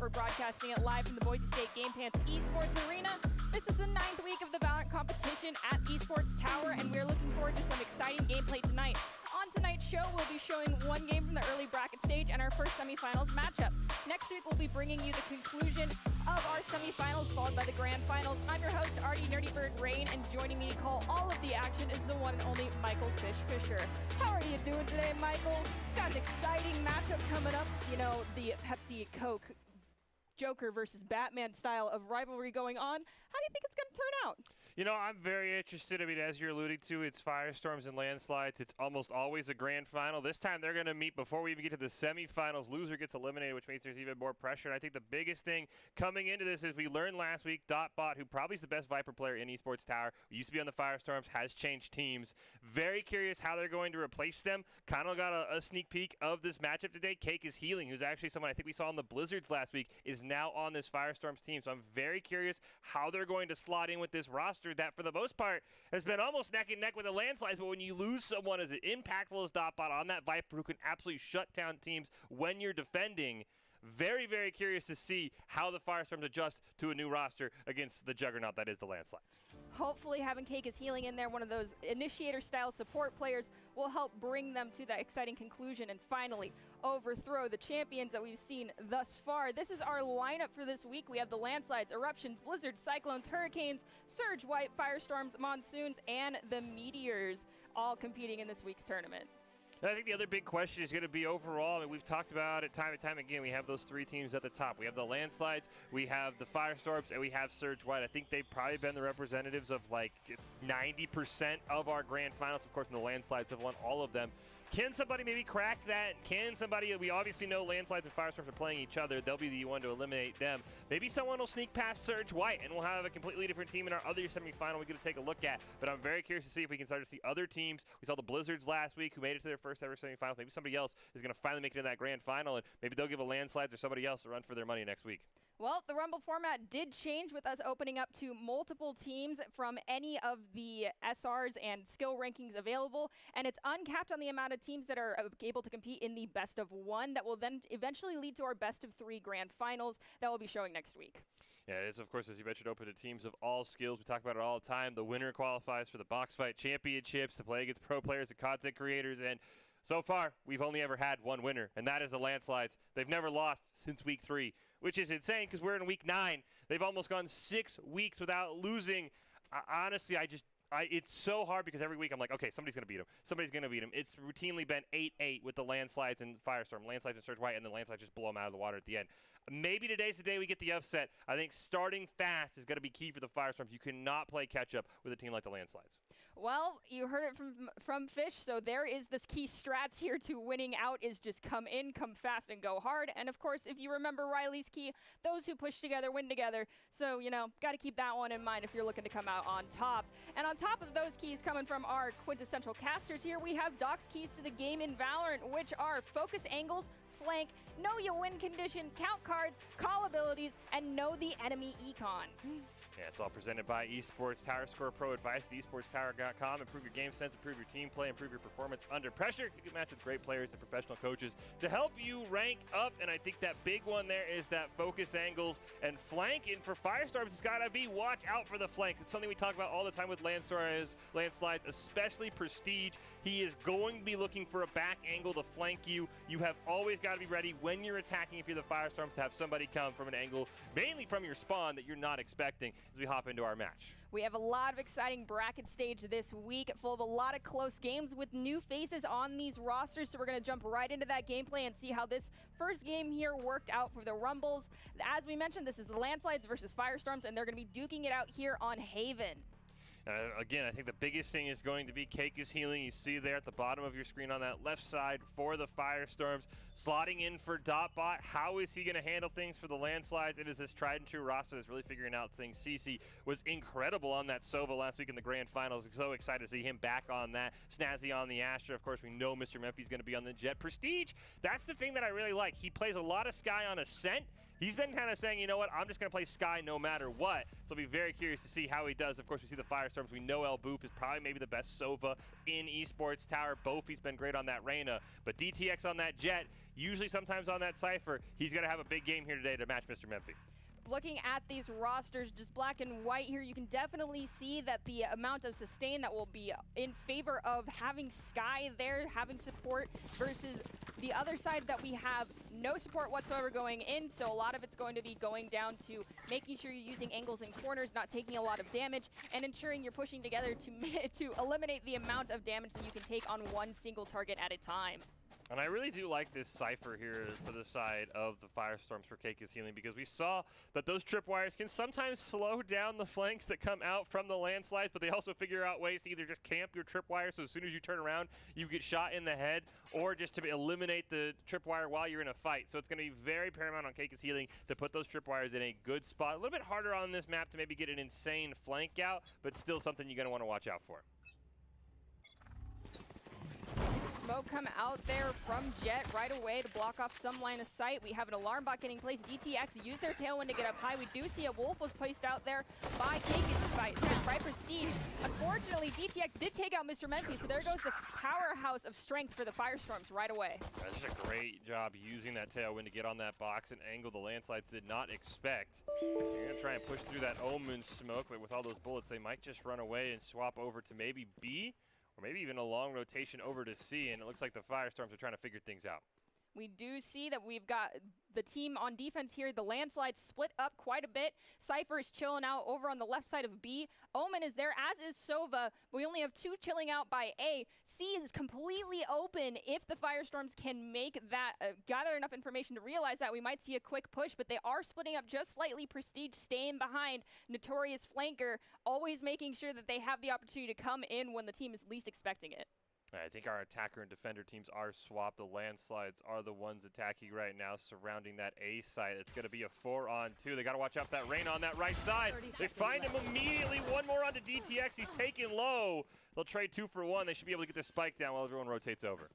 We're broadcasting it live from the Boise State Esports Arena. This is the 9th week of the Valorant competition at Esports Tower, and we're looking forward to some exciting gameplay tonight. On tonight's show, we'll be showing one game from the early bracket stage and our first semifinals matchup. Next week, we'll be bringing you the conclusion of our semifinals, followed by the grand finals. I'm your host, Artie Nerdybird Rain, and joining me to call all of the action is the one and only Michael Fish Fisher. How are you doing today, Michael? Got an exciting matchup coming up. You know, the Pepsi Coke Joker versus Batman style of rivalry going on. How do you think it's going to turn out? You know, I'm very interested. I mean, as you're alluding to, it's firestorms and landslides. It's almost always a grand final. This time they're going to meet before we even get to the semifinals. Loser gets eliminated, which means there's even more pressure. And I think the biggest thing coming into this is we learned last week, Dotbot, who probably is the best Viper player in Esports Tower, who used to be on the Firestorms, has changed teams. Very curious how they're going to replace them. Kind of got a sneak peek of this matchup today. Cake is Healing, who's actually someone I think we saw on the Blizzards last week, is now on this Firestorms team. So I'm very curious how they're going to slot in with this roster that, for the most part, has been almost neck and neck with the landslides. But when you lose someone as impactful as Dotbot on that Viper, who can absolutely shut down teams when you're defending, very, very curious to see how the Firestorms adjust to a new roster against the juggernaut that is the landslides. Hopefully having Cake is Healing in there, one of those initiator-style support players, will help bring them to that exciting conclusion and finally overthrow the champions that we've seen thus far. This is our lineup for this week. We have the landslides, eruptions, blizzards, cyclones, hurricanes, surge, white, firestorms, monsoons, and the meteors, all competing in this week's tournament. And I think the other big question is going to be overall, I mean, we've talked about it time and time again, we have those three teams at the top. We have the landslides, we have the firestorms, and we have Surge White. I think they've probably been the representatives of like 90% of our grand finals. Of course, and the landslides have won all of them. Can somebody maybe crack that? Can somebody, we obviously know landslides and firestorms are playing each other. They'll be the one to eliminate them. Maybe someone will sneak past Surge White, and we'll have a completely different team in our other semifinal we're going to take a look at. But I'm very curious to see if we can start to see other teams. We saw the Blizzards last week who made it to their first ever semifinals. Maybe somebody else is going to finally make it in that grand final, and maybe they'll give a landslides or somebody else a run for their money next week. Well, the Rumble format did change with us opening up to multiple teams from any of the SRs and skill rankings available, and it's uncapped on the amount of teams that are able to compete in the best of one. That will then eventually lead to our best of three grand finals that we'll be showing next week. Yeah, it is, of course, as you mentioned, open to teams of all skills. We talk about it all the time. The winner qualifies for the Box Fight Championships to play against pro players and content creators, and so far, we've only ever had one winner, and that is the landslides. They've never lost since week 3, which is insane because we're in week 9. They've almost gone 6 weeks without losing. Honestly, it's so hard because every week I'm like, okay, somebody's going to beat him. Somebody's going to beat him. It's routinely been 8-8 with the landslides and firestorm. Landslides and Surge White, and the landslides just blow them out of the water at the end. Maybe today's the day we get the upset. I think starting fast is going to be key for the firestorms. You cannot play catch-up with a team like the landslides. Well, you heard it from Fish, so there is this key strats here to winning out is just come in, come fast, and go hard. And, of course, if you remember Riley's key, those who push together win together. So, you know, got to keep that one in mind if you're looking to come out on top. And on top of those keys coming from our quintessential casters here, we have Doc's keys to the game in Valorant, which are focus angles, flank, know your win condition, count cards, call abilities, and know the enemy econ. Yeah, it's all presented by Esports Tower. Score pro advice at esportstower.com. Improve your game sense, improve your team play, improve your performance under pressure. You can match with great players and professional coaches to help you rank up. And I think that big one there is that focus angles and flank. And for Firestorms, it's got to be watch out for the flank. It's something we talk about all the time with landslides, especially Prestige. He is going to be looking for a back angle to flank you. You have always got to be ready when you're attacking if you're the Firestorms to have somebody come from an angle, mainly from your spawn, that you're not expecting as we hop into our match. We have a lot of exciting bracket stage this week, full of a lot of close games with new faces on these rosters, so we're going to jump right into that gameplay and see how this first game here worked out for the Rumbles. As we mentioned, this is the landslides versus Firestorms, and they're going to be duking it out here on Haven. Again, I think the biggest thing is going to be Cake is Healing. You see there at the bottom of your screen on that left side for the Firestorms. Slotting in for Dotbot. How is he going to handle things for the landslides? It is this tried and true roster that's really figuring out things. CC was incredible on that Sova last week in the grand finals. So excited to see him back on that. Snazzy on the Astra. Of course, we know Mr. Memphi's going to be on the Jet. Prestige, that's the thing that I really like. He plays a lot of Sky on Ascent. he's been kind of saying, you know what, I'm just going to play Sky no matter what. So I'll be very curious to see how he does. Of course, we see the Firestorms. We know El Boof is probably maybe the best Sova in Esports Tower. Bofi's been great on that Reyna, but DTX on that Jet, usually sometimes on that Cypher, he's going to have a big game here today to match Mr. Memphi. Looking at these rosters, just black and white here, you can definitely see that the amount of sustain that will be in favor of having Sky there, having support, versus the other side that we have no support whatsoever going in. So a lot of it's going to be going down to making sure you're using angles and corners, not taking a lot of damage, and ensuring you're pushing together to eliminate the amount of damage that you can take on one single target at a time. And I really do like this Cypher here for the side of the Firestorms for Cake is Healing, because we saw that those tripwires can sometimes slow down the flanks that come out from the landslides, but they also figure out ways to either just camp your tripwire so as soon as you turn around, you get shot in the head, or just to eliminate the tripwire while you're in a fight. So it's going to be very paramount on Cake is Healing to put those tripwires in a good spot. A little bit harder on this map to maybe get an insane flank out, but still something you're going to want to watch out for. Smoke come out there from Jet right away to block off some line of sight. We have an alarm bot getting placed. DTX used their tailwind to get up high. We do see a wolf was placed out there by Prestige. Unfortunately, DTX did take out Mr. Memphi, so there goes the powerhouse of strength for the Firestorms right away. That's just a great job using that tailwind to get on that box and angle the landslides did not expect. You're going to try and push through that Omen smoke, but with all those bullets, they might just run away and swap over to maybe B, or maybe even a long rotation over to C, and it looks like the Firestorms are trying to figure things out. We do see that we've got the team on defense here. The landslides split up quite a bit. Cypher is chilling out over on the left side of B. Omen is there, as is Sova. We only have two chilling out by A. C is completely open. If the Firestorms can make that, gather enough information to realize that, we might see a quick push, but they are splitting up just slightly. Prestige staying behind. Notorious flanker, always making sure that they have the opportunity to come in when the team is least expecting it. I think our attacker and defender teams are swapped. The landslides are the ones attacking right now, surrounding that A site. It's going to be a 4-on-2. They got to watch out for that Reyna on that right side. They find him immediately. One more onto DTX. He's taken low. They'll trade 2 for 1. They should be able to get this spike down while everyone rotates over.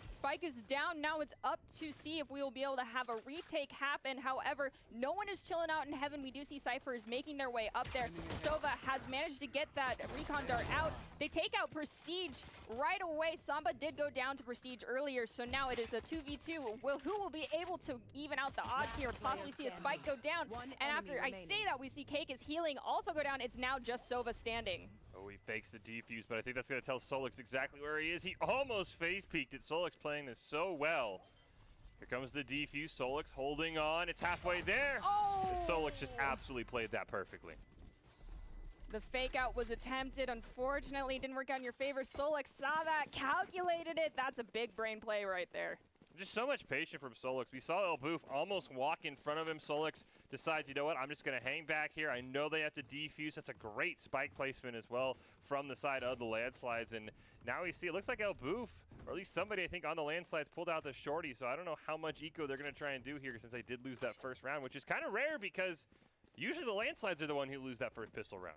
Spike is down. Now it's up to see if we will be able to have a retake happen. However, no one is chilling out in heaven. We do see Cyphers making their way up there. Sova has managed to get that recon dart out. They take out Prestige right away. Samba did go down to Prestige earlier, so now it is a 2v2. Who will be able to even out the odds here? Possibly see a Spike go down. And after I say that, we see Cake is Healing also go down. It's now just Sova standing. Oh, he fakes the defuse, but I think that's going to tell Solix exactly where he is. He almost face-peeked it. Solix playing this so well. Here comes the defuse. Solix holding on. It's halfway there. Oh! And Solix just absolutely played that perfectly. The fake out was attempted. Unfortunately, it didn't work out in your favor. Solix saw that, calculated it. That's a big brain play right there. Just so much patience from Solix. We saw El Boof almost walk in front of him. Solix decides, you know what, I'm just going to hang back here. I know they have to defuse. That's a great spike placement as well from the side of the landslides. And now we see, it looks like El Boof, or at least somebody, I think, on the landslides pulled out the shorty. So I don't know how much eco they're going to try and do here since they did lose that first round, which is kind of rare because usually the landslides are the one who lose that first pistol round.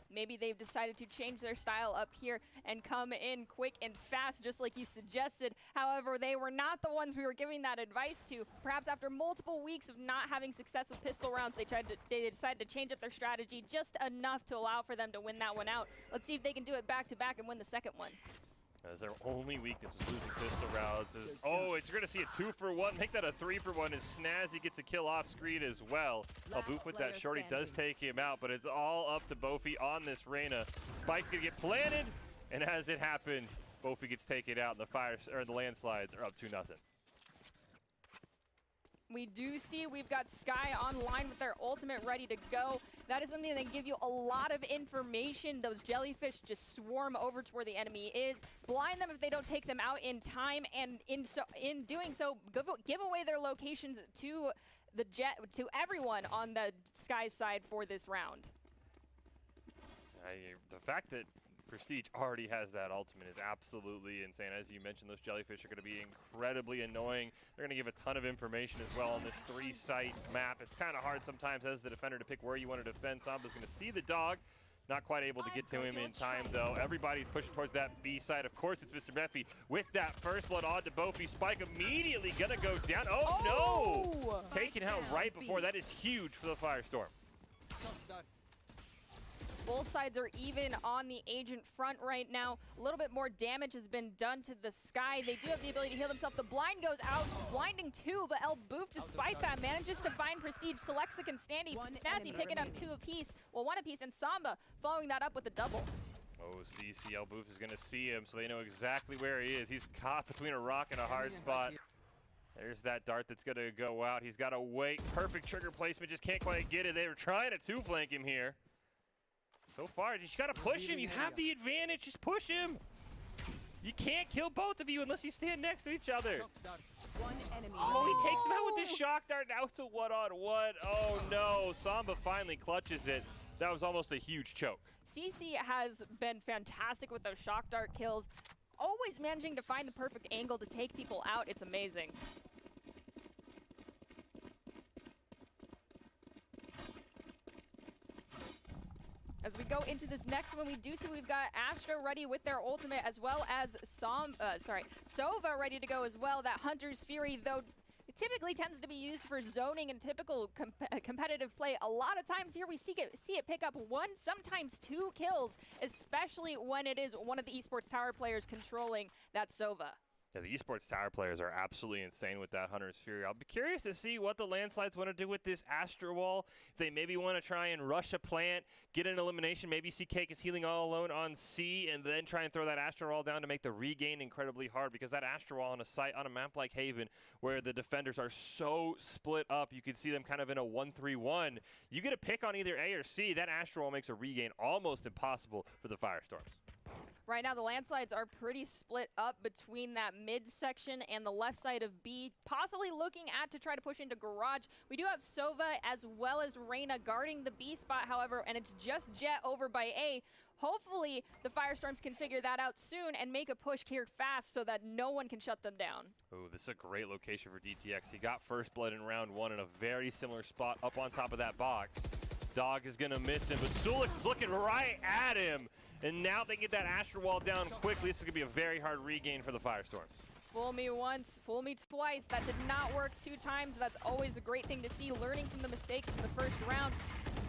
Maybe they've decided to change their style up here and come in quick and fast, just like you suggested. However, they were not the ones we were giving that advice to. Perhaps after multiple weeks of not having success with pistol rounds, they decided to change up their strategy just enough to allow for them to win that one out. Let's see if they can do it back-to-back and win the second one. As their only weakness was losing pistol rounds. Oh, it's going to see a 2 for 1. Make that a 3 for 1 as Snazzy gets a kill off screen as well. El Boof with that shorty does take him out, but it's all up to Bofi on this Reyna. Spike's going to get planted, and as it happens, Bofi gets taken out, and the landslides are up 2-0. We do see we've got Sky online with their ultimate ready to go. That is something that give you a lot of information. Those jellyfish just swarm over to where the enemy is, blind them if they don't take them out in time, and in doing so, give away their locations to the Jet, to everyone on the Sky side for this round. The fact that Prestige already has that ultimate is absolutely insane. As you mentioned, those jellyfish are going to be incredibly annoying. They're going to give a ton of information as well on this 3-site map. It's kind of hard sometimes as the defender to pick where you want to defend. Samba's going to see the dog, Not quite able to get to him in time, though. Everybody's pushing towards that B side. Of course, it's Mr. Memphi with that first blood on to Bofi. Spike immediately gonna go down. Oh, no! Taken out right before. That is huge for the Firestorm. Both sides are even on the Agent front right now. A little bit more damage has been done to the Sky. They do have the ability to heal themselves. The blind goes out, blinding 2, but El Boof, despite that, manages to find Prestige. Selectsic and Snazzy picking up 2 apiece. Well, 1 apiece, and Samba following that up with a double. Oh, CC, El Boof is going to see him, so they know exactly where he is. He's caught between a rock and a hard spot. There's that dart that's going to go out. He's got to wait. Perfect trigger placement, just can't quite get it. They were trying to two-flank him here. So far, you just got to push him. You have the advantage. Just push him. You can't kill both of you unless you stand next to each other. Oh, he takes him out with this shock dart. Now it's a one-on-one. Oh, no. Samba finally clutches it. That was almost a huge choke. CC has been fantastic with those shock dart kills. Always managing to find the perfect angle to take people out. It's amazing. As we go into this next one, we do see we've got Astra ready with their ultimate, as well as Sova ready to go as well. That Hunter's Fury, though, it typically tends to be used for zoning and typical competitive play. A lot of times here we see it pick up 1, sometimes 2 kills, especially when it is one of the esports tower players controlling that Sova. Yeah, the esports tower players are absolutely insane with that Hunter's Fury. I'll be curious to see what the Landslides want to do with this Astra Wall. If they maybe want to try and rush a plant, get an elimination, maybe see Cake is healing all alone on C, and then try and throw that Astra Wall down to make the regain incredibly hard, because that Astra Wall on a map like Haven, where the defenders are so split up, you can see them kind of in a 1-3-1. You get a pick on either A or C, that Astra Wall makes a regain almost impossible for the Firestorms. Right now, the Landslides are pretty split up between that mid section and the left side of B, possibly looking at to try to push into Garage. We do have Sova as well as Reyna guarding the B spot, however, and it's just Jet over by A. Hopefully, the Firestorms can figure that out soon and make a push here fast so that no one can shut them down. Oh, this is a great location for DTX. He got first blood in round 1 in a very similar spot up on top of that box. Dog is going to miss him, but Sulik is looking right at him. And now they get that Astra Wall down quickly. This is going to be a very hard regain for the Firestorms. Fool me once, fool me twice. That did not work 2 times. That's always a great thing to see, learning from the mistakes from the first round.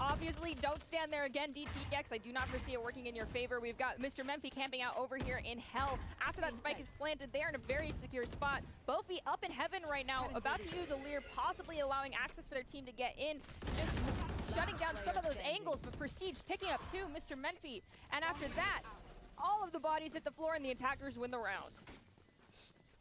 Obviously, don't stand there again, DTX. I do not foresee it working in your favor. We've got Mr. Memphi camping out over here in Hell. After that spike is planted, they're in a very secure spot. Bofi up in heaven right now, about to use a Leer, possibly allowing access for their team to get in. Just shutting down some of those angles, but Prestige picking up 2, Mr. Memphi. And after that, all of the bodies hit the floor and the attackers win the round.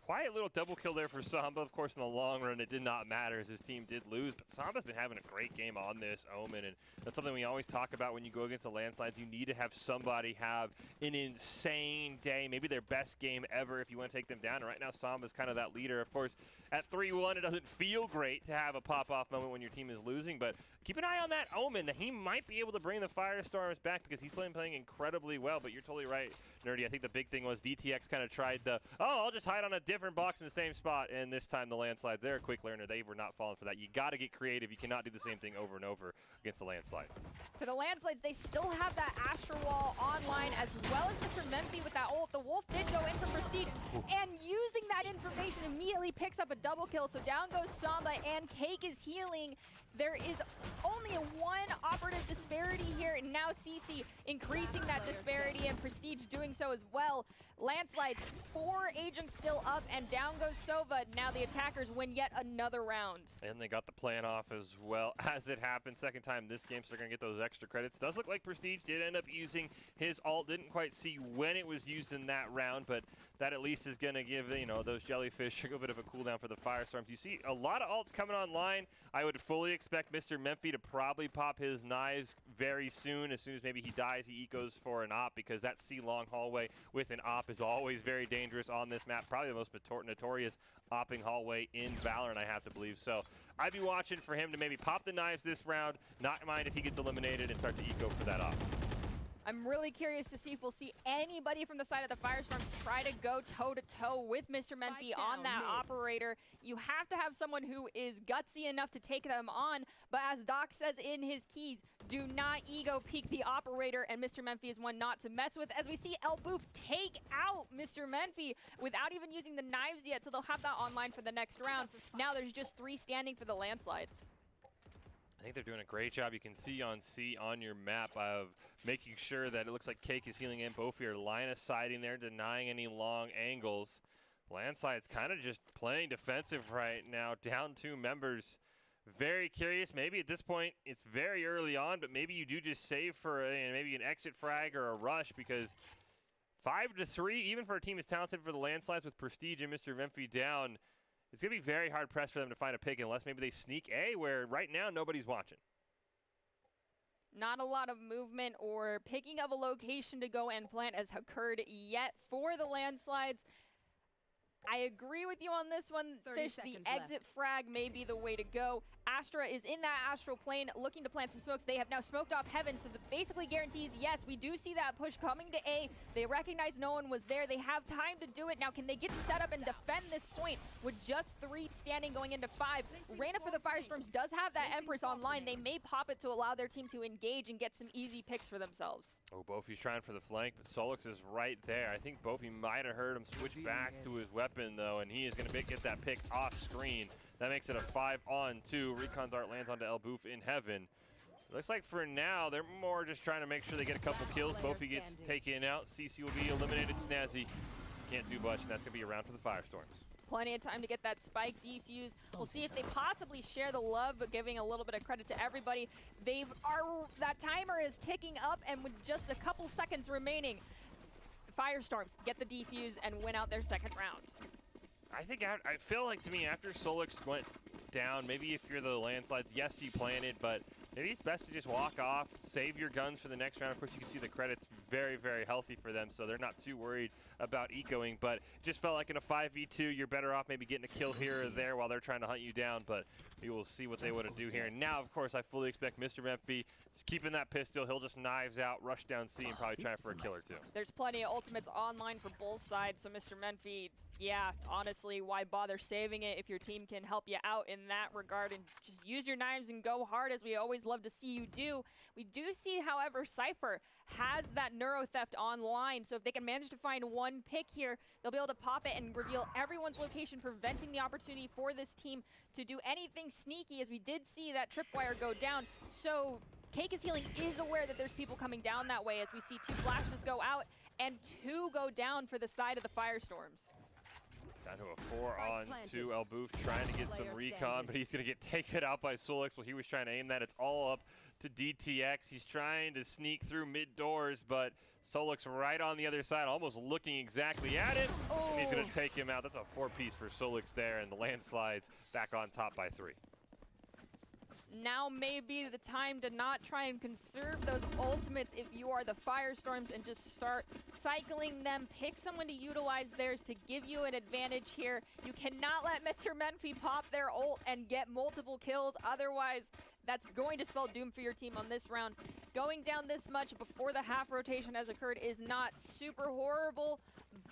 Quiet little double kill there for Samba. Of course, in the long run, it did not matter as his team did lose. But Samba's been having a great game on this Omen, and that's something we always talk about when you go against the Landslides. You need to have somebody have an insane day, maybe their best game ever if you want to take them down. And right now, Samba's kind of that leader. Of course, at 3-1, it doesn't feel great to have a pop-off moment when your team is losing, but keep an eye on that Omen, that he might be able to bring the Firestorms back because he's playing incredibly well. But you're totally right, Nerdy. I think the big thing was DTX kind of tried the, I'll just hide on a different box in the same spot, and this time the Landslides, they're a quick learner. They were not falling for that. You got to get creative. You cannot do the same thing over and over against the Landslides. For the Landslides, they still have that Astra Wall online, as well as Mr. Memphi with that ult. The Wolf did go in for Prestige, and using that information immediately picks up a double kill. So down goes Samba, and Cake is healing. There is only a 1 operative disparity here, and now CC increasing that disparity, and Prestige doing so as well. Landslides, 4 agents still up, and down goes Sova. Now the attackers win yet another round. And they got the plan off as well as it happened. Second time this game, so they're going to get those extra credits. Does look like Prestige did end up using his ult. Didn't quite see when it was used in that round, but that at least is going to give, those jellyfish a bit of a cooldown for the Firestorms. You see a lot of ults coming online. I would fully expect Mr. Memphi to probably pop his knives very soon. As soon as maybe he dies, he ecos for an op, because that C-long hallway with an op is always very dangerous on this map. Probably the most notorious opping hallway in Valorant, I have to believe. So I'd be watching for him to maybe pop the knives this round, not mind if he gets eliminated, and start to eco for that op. I'm really curious to see if we'll see anybody from the side of the Firestorms try to go toe-to-toe with Mr. Menfee on that operator. You have to have someone who is gutsy enough to take them on, but as Doc says in his keys, do not ego peek the operator, and Mr. Menfee is one not to mess with, as we see Elboof take out Mr. Menfee without even using the knives yet, so they'll have that online for the next round. Now there's just 3 standing for the landslides. I think they're doing a great job. You can see on your map of making sure that it looks like Cake is healing in. Both are line of sighting there, denying any long angles. Landside's kind of just playing defensive right now, down 2 members. Very curious. Maybe at this point, it's very early on, but maybe you do just save for maybe an exit frag or a rush, because 5-3, even for a team as talented for the landslides with Prestige and Mr. Menfee down, it's going to be very hard pressed for them to find a pick unless maybe they sneak A, where right now nobody's watching. Not a lot of movement or picking of a location to go and plant has occurred yet for the landslides. I agree with you on this one, Fish. The exit frag may be the way to go. Astra is in that astral plane looking to plant some smokes. They have now smoked off heaven, so that basically guarantees, yes, we do see that push coming to A. They recognize no one was there. They have time to do it. Now, can they get set up and defend this point with just 3 standing going into 5? Reyna for the Firestorms does have that Empress online. They may pop it to allow their team to engage and get some easy picks for themselves. Oh, Bofi's trying for the flank, but Solix is right there. I think Bofi might have heard him switch back to his weapon, though, and he is going to get that pick off screen. That makes it a 5-on-2. Recon Dart lands onto Elboof in heaven. Looks like for now, they're more just trying to make sure they get a couple kills. Bofi gets taken out. CC will be eliminated. Snazzy can't do much, and that's going to be a round for the Firestorms. Plenty of time to get that spike defuse. We'll see if they possibly share the love, but giving a little bit of credit to everybody. That timer is ticking up, and with just a couple seconds remaining, the Firestorms get the defuse and win out their second round. I think I feel like, to me, after Solix went down, maybe if you're the landslides, yes, you planted, but maybe it's best to just walk off, save your guns for the next round. Of course, you can see the credits very, very healthy for them, so they're not too worried about ecoing, but it just felt like in a 5v2, you're better off maybe getting a kill here or there while they're trying to hunt you down, but we will see what they want to do here. And now, of course, I fully expect Mr. Menfee just keeping that pistol. He'll just knives out, rush down C, and probably try for a kill or 2. There's plenty of ultimates online for both sides, so Mr. Menfee, yeah, honestly, why bother saving it if your team can help you out in that regard, and just use your knives and go hard, as we always love to see you do. We do see, however, Cypher has that Neuro Theft online, so if they can manage to find 1 pick here, they'll be able to pop it and reveal everyone's location, preventing the opportunity for this team to do anything sneaky, as we did see that tripwire go down. So Cake is Healing is aware that there's people coming down that way, as we see 2 flashes go out and 2 go down for the side of the Firestorms. Down to a 4-on-2. Elboof trying to get some recon, but he's going to get taken out by Solix. Well, he was trying to aim that. It's all up to DTX. He's trying to sneak through mid-doors, but Solix right on the other side, almost looking exactly at it. Oh. And he's going to take him out. That's a 4-piece for Solix there, and the landslides back on top by 3. Now may be the time to not try and conserve those ultimates if you are the Firestorms, and just start cycling them. Pick someone to utilize theirs to give you an advantage here. You cannot let Mr. Menfee pop their ult and get multiple kills. Otherwise, that's going to spell doom for your team on this round. Going down this much before the half rotation has occurred is not super horrible,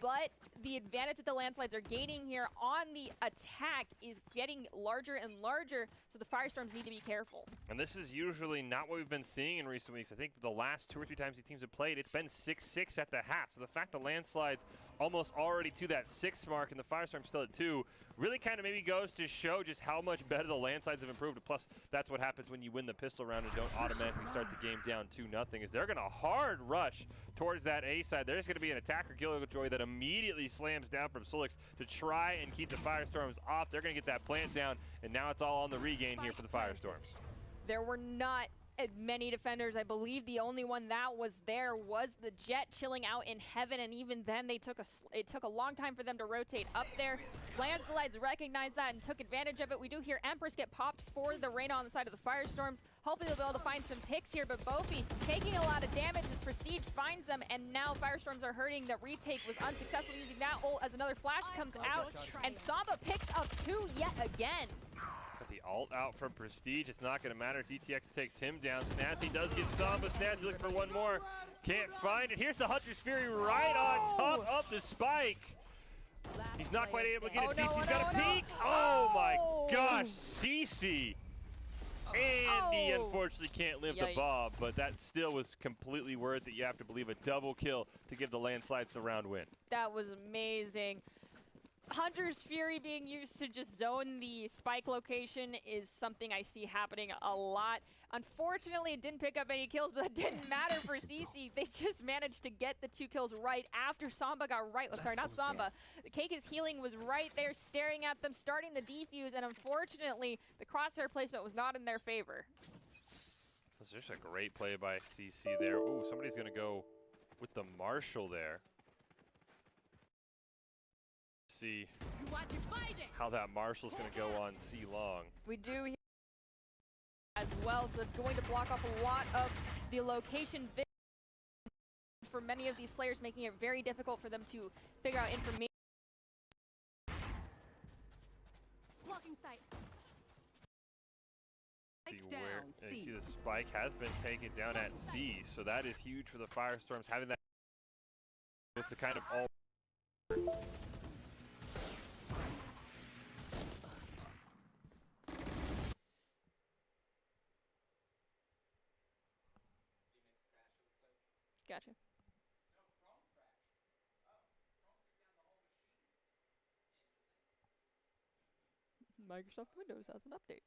but the advantage that the landslides are gaining here on the attack is getting larger and larger, so the Firestorms need to be careful. And this is usually not what we've been seeing in recent weeks. I think the last 2 or 3 times these teams have played, it's been 6-6 at the half. So the fact the landslides almost already to that 6 mark and the Firestorms still at 2 really kind of maybe goes to show just how much better the landslides have improved. Plus, that's what happens when you win the pistol round and don't automatically start the game down 2-0, is they're going to hard rush towards that A side. There's going to be an attacker Killjoy that immediately slams down from Solix to try and keep the Firestorms off. They're going to get that plant down, and now it's all on the regain here for the Firestorms. There were not many defenders. I believe the only one that was there was the Jet chilling out in heaven, and even then it took a long time for them to rotate up there. Landslides recognized that and took advantage of it. We do hear Empress get popped for the Reyna on the side of the Firestorms. Hopefully they'll be able to find some picks here, but Bofi taking a lot of damage as Prestige finds them, and now Firestorms are hurting. The retake was unsuccessful using that ult as another flash comes out, and Samba picks up 2 yet again. But The ult out from Prestige. It's not going to matter. DTX takes him down. Snazzy does get Samba. Snazzy looking for one more. Can't find it. Here's the Hunter's Fury right on top of the spike. He's not quite able to get it. CC's got a peek. Oh my gosh, CC. And he unfortunately can't live the bomb, but that still was completely worth it. You have to believe a double kill to give the Landslides the round win. That was amazing. Hunter's Fury being used to just zone the spike location is something I see happening a lot. Unfortunately, it didn't pick up any kills, but that didn't matter for CC. They just managed to get the 2 kills right after Samba got right. Oh, sorry, not Samba. The Keika's healing was right there, staring at them, starting the defuse, and unfortunately, the crosshair placement was not in their favor. This is just a great play by CC there. Ooh, somebody's going to go with the Marshall there. See how that Marshall's going to go on C long. We do as well, so it's going to block off a lot of the location for many of these players, making it very difficult for them to figure out information. Blocking sight. See where you see the spike has been taken down at C, so that is huge for the Firestorms, having that with the kind of all. Gotcha. Microsoft Windows has an update.